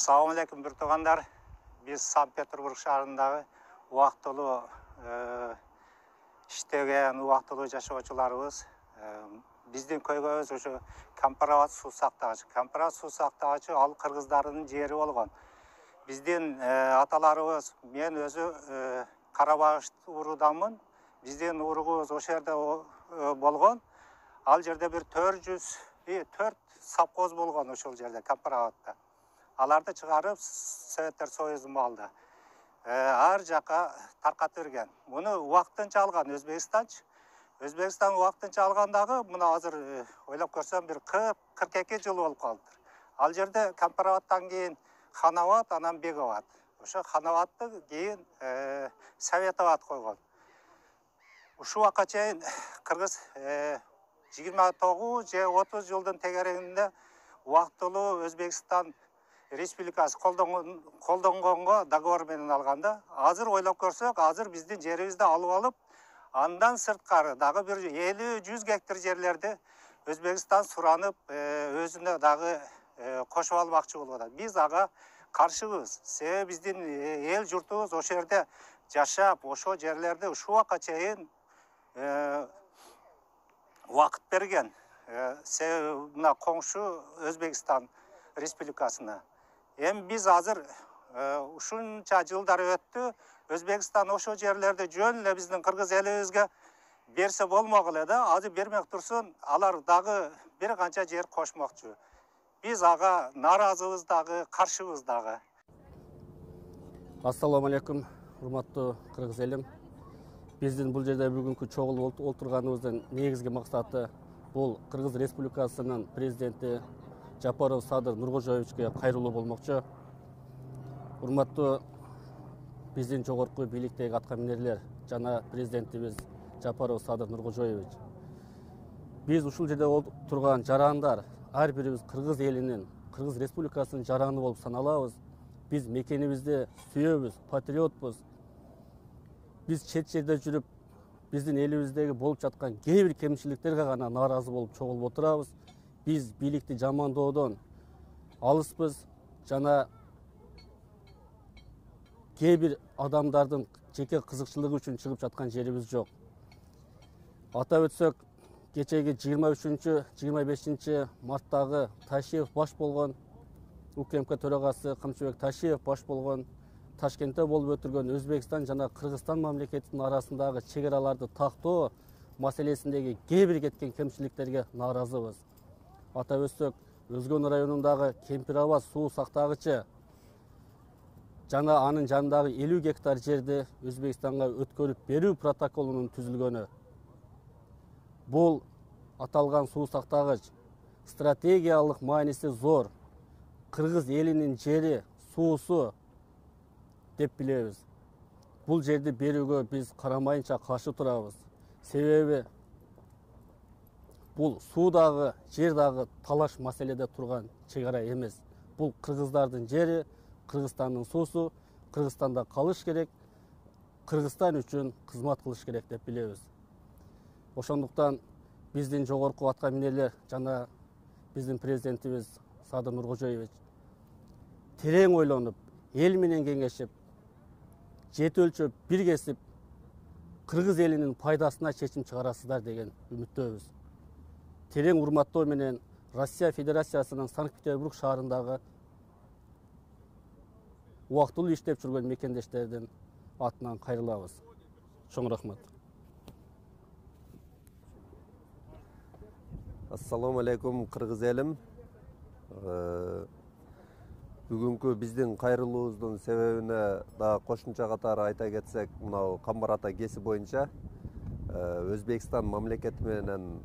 Assalamu alaikum bir tuğanlar. Biz Sankt-Peterburg şahrındağı uaqtılы iştegen, uaqtılы yaşauvchilarыбыз. Биздин көйгөбүз ошо Кампарават суу сактагычы. Кампарават суу сактагычы ал кыргыздардын жери болгон. Биздин аталарыбыз, мен өзү Карабаш урудамын. Биздин уругубуз ошол жерде болгон. Ал жерде бир 404 совхоз болгон ошол жерде Кампараватта. Аларды чыгарып Советтер Союзу алды. Ар жака таркатып берген. Муну убактынча алган Өзбекстанчы. Өзбекстан убактынча алгандагы мына азыр ойлоп көрсөм бир 40-42 жыл болуп калыптыр. Ал жерде Кампараваттан кийин Ханават, анан Беговат. Ошо Ханаватты кийин Советоват койгон. Ушул убакка чейин кыргыз 29 же 30 жылдын тегерегинде убактылуу Өзбекстан Республикасы колдонгонго договор менен алганда, азыр ойлоп көрсөк, азыр биздин жерибизди алып алып, андан сырткары дагы бир 50-100 гектар жерлерди Өзбекстан суранып, өзүнө дагы кошуп алмакчы болуп атат. Биз ага каршыбыз. Себеби биздин эл журтубуз ошол жерде жашап, ошол жерлерди ушул убакка чейин убакыт берген. Себеби мына коңшу Өзбекстан Республикасына. Эми биз азыр ушунча жылдар өттү, Өзбекстан ошол жерлерди жөн эле биздин кыргыз элибизге берсе болмок эле да, азыр бермек турсун, алар дагы бир канча жер кошмокчу. Биз ага нааразыбыз дагы, каршыбыз дагы. Ассаламу алейкум, урматтуу кыргыз элим. Биздин бул жерде бүгүнкү чогулуп отурганыбыздын негизги максаты бул Кыргыз Республикасынын президенти Жапаров Садыр Нуркожоевичке кайрылуу болмокчу. Урматтуу биздин жогорку бийликтеги аткаминерлер жана президентибиз Жапаров Садыр Нуркожоевич. Биз ушул жерде отурган жарандар ар бирибиз кыргыз элинин, Кыргыз Республикасынын жараны болуп саналабыз. Биз мекенибизди сүйөбүз, патриотпуз. Биз чет жерде жүрүп, биздин элибиздеги болуп жаткан кээ бир кемчиликтерге гана нааразы болуп чогулуп отурабыз. Биз бийликти жамандоодон алыспыз жана кээ бир адамдардын жеке кызыкчылыгы үчүн чыгып жаткан жерибиз жок. Атап өтсөк, кечеги 23-25 марттагы Ташиев баш болгон, УКМК төрагасы Камчыбек Ташиев баш болгон, Ташкентте болуп өтүргөн Өзбекстан жана Кыргызстан мамлекетинин арасындагы чек араларды тактоо маселесиндеги кээ бир кеткен кемчиликтерге нааразыбыз. Атап өтсөк, Өзгөн районундагы Кемпирават суу сактагычы жана анын жанындагы 50 гектар жерди Өзбекстанга өткөрүп берүү протоколунун түзүлгөнү. Бул аталган суу сактагыч стратегиялык мааниси зор. Кыргыз элинин жери, суусу деп билебиз. Бул жерди берүүгө биз карамайынча каршы турабыз. Себеби бул суудагы, жердагы талаш маселеде турган чек ара эмес. Бул кыргыздардын жери, Кыргызстандын суусу, Кыргызстанда калыш керек, Кыргызстан үчүн кызмат кылыш керек деп билебиз. Ошондуктан биздин жогорку аткаминерлер жана биздин президентибиз Садыр Нуркожоевич терең ойлонуп, эл менен кеңешип, жет өлчөп, бир кесип, кыргыз элинин пайдасына чечим чыгарасыздар деген үмүттөбүз. Терең урматтоо менен Россия Федерациясынын Санкт-Петербург шаарындагы убактылуу иштеп жүргөн мекендештердин атынан кайрылабыз. Чоң рахмат. Ассаламу алейкум кыргыз элим. Бүгүнкү биздин кайрылуубуздун себебине да кошумча катары айта кетсек, мынау Камбар ата кеси боюнча Өзбекстан мамлекети менен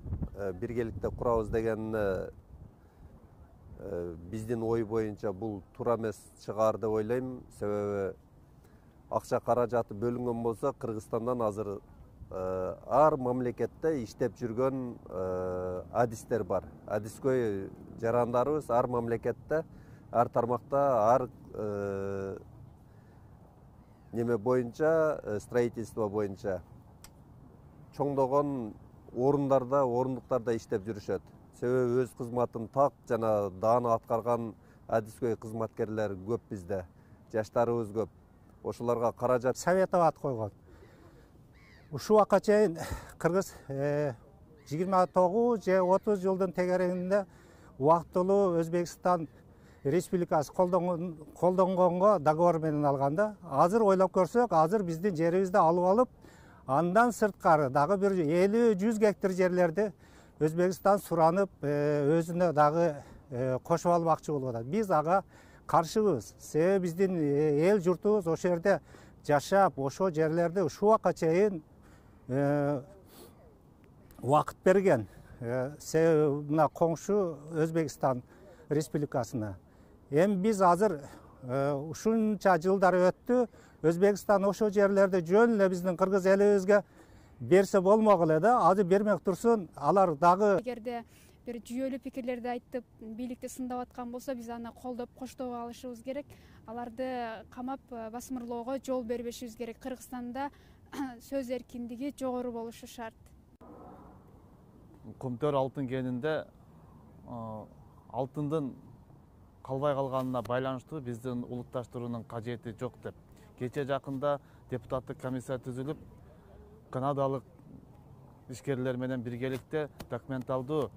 биргеликте курабыз дегенине биздин ой боюнча бул туура эмес чыгаар деп ойлойм. Себеби акча каражаты бөлүнгөн болсо, Кыргызстандан азыр ар мамлекетте иштеп жүргөн адистер бар. Адискөй жарандарыбыз ар мамлекетте, ар тармакта, ар неме боюнча, строительство боюнча чоңдогон орундарда, орундуктарда иштеп жүрүшөт. Себеби өз кызматын так жана даана аткарган адискөй кызматкерлер көп бизде, жаштарыбыз көп. Ошолорго каражат советовать койгон. Ушул убакка чейин кыргыз 29 же 30 жылдын тегерегинде убактылуу Өзбекстан Республикасы колдонгонго договор менен алганда, азыр ойлоп көрсөк, азыр биздин жерибизди алып алып, андан сырткары дагы бир 50-100 гектар жерлерди Өзбекстан суранып, өзүнө дагы кошуп алмакчы болуп атат. Биз ага каршыбыз. Себеби биздин эл журтубуз ошол жерде жашап, ошол жерлерди ушул убакка чейин убакыт берген. Себеби мына коңшу Өзбекстан Республикасына. Эми биз азыр ушунча жылдар өттү, Өзбекстан ошол жерлерди жөн эле биздин кыргыз элибизге берсе болмок эле да, азыр бермек турсун, алар дагы эгерде бир жүйөлүү пикирлерди айтып, бийликти сындап аткан болсо, биз аны колдоп, коштоп алышыбыз керек. Аларды камап басмырлоого жол бербешибиз керек. Кыргызстанда сөз эркиндиги жогору болушу шарт. Kumtör алтын кенинде алтындын калбай калганына байланыштуу биздин улутташтыруунун кажети жок деп. Кече жакында депутаттык комиссия түзүлүп, канадалык ишкерлер менен биргеликте документалдуу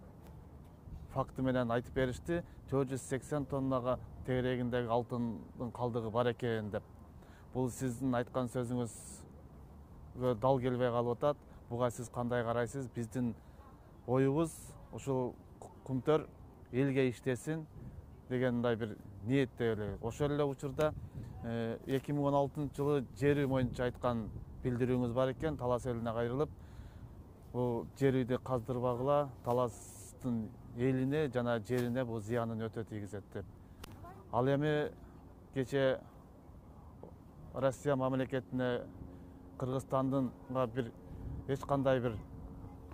факты менен айтып беришти. 480 тоннага тегерегиндеги алтындын калдыгы бар экен деп. Бул сиздин айткан сөзүңүзгө дал келбей калып атат. Буга сиз кандай карайсыз? Биздин оюбуз ушул Kumtör элге иштесин дегендай бир ниетте эле. Ошол эле учурда 2016 жылы жери боюнча айткан билдирүүңүз бар экен, Талас элине кайрылып, бул жер үйдү каздырбагыла, Таластын элине жана жерине бул зыянын өтө тийгизет деп. Ал эми кече Россия мамлекетине Кыргызстандынга бир эч кандай бир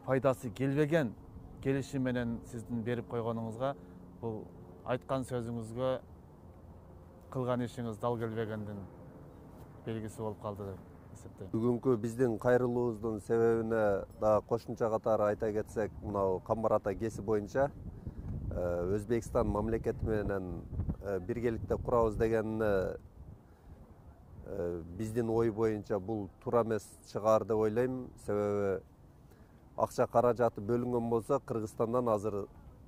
пайдасы келбеген келишим менен сиздин берип койгонуңузга, бул айткан сөзүңүзгө кылган ишиңиз дал келбегендин белгиси болуп калды деп эсептейм. Бүгүнкү биздин кайрылуубуздун себебине да кошумча катары айта кетсек, мынау Камбар ата кеси боюнча Өзбекстан мамлекети менен биргеликте курабыз дегенине биздин ой боюнча бул туура эмес чыгаар деп ойлойм. Себеби акча каражаты бөлүнгөн болсо, Кыргызстандан азыр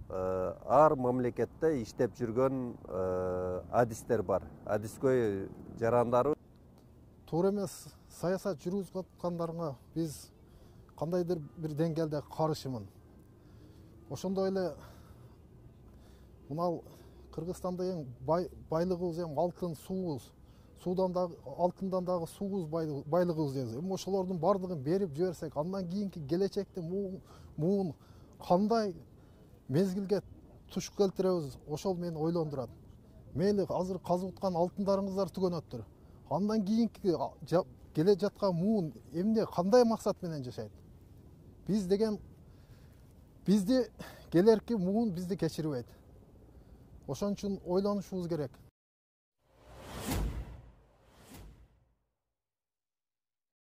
ар мамлекетте иштеп жүргөн адистер бар. Адискөй жарандары. Туура эмес саясат жүргүзүп аткандарга биз кандайдыр бир деңгээлде каршымын. Ошондой эле мынау Кыргызстанда эң байлыгыбыз эми алтын, суубуз. Судан дагы алтындан дагы суубуз байлыгыбыз дейбиз. Эми ошолордун бардыгын берип жиберсек, андан кийинки келечекте муун кандай мезгилге туш келтиребиз, ошол мени ойлондурат. Мейли азыр казып аткан алтындарыңыздар түгөнөттүр. Андан кийинки келе жаткан муун эмне, кандай максат менен жашайт? Биз деген бизди келерки муун бизди кечирбейт. Ошон үчүн ойлонушубуз керек.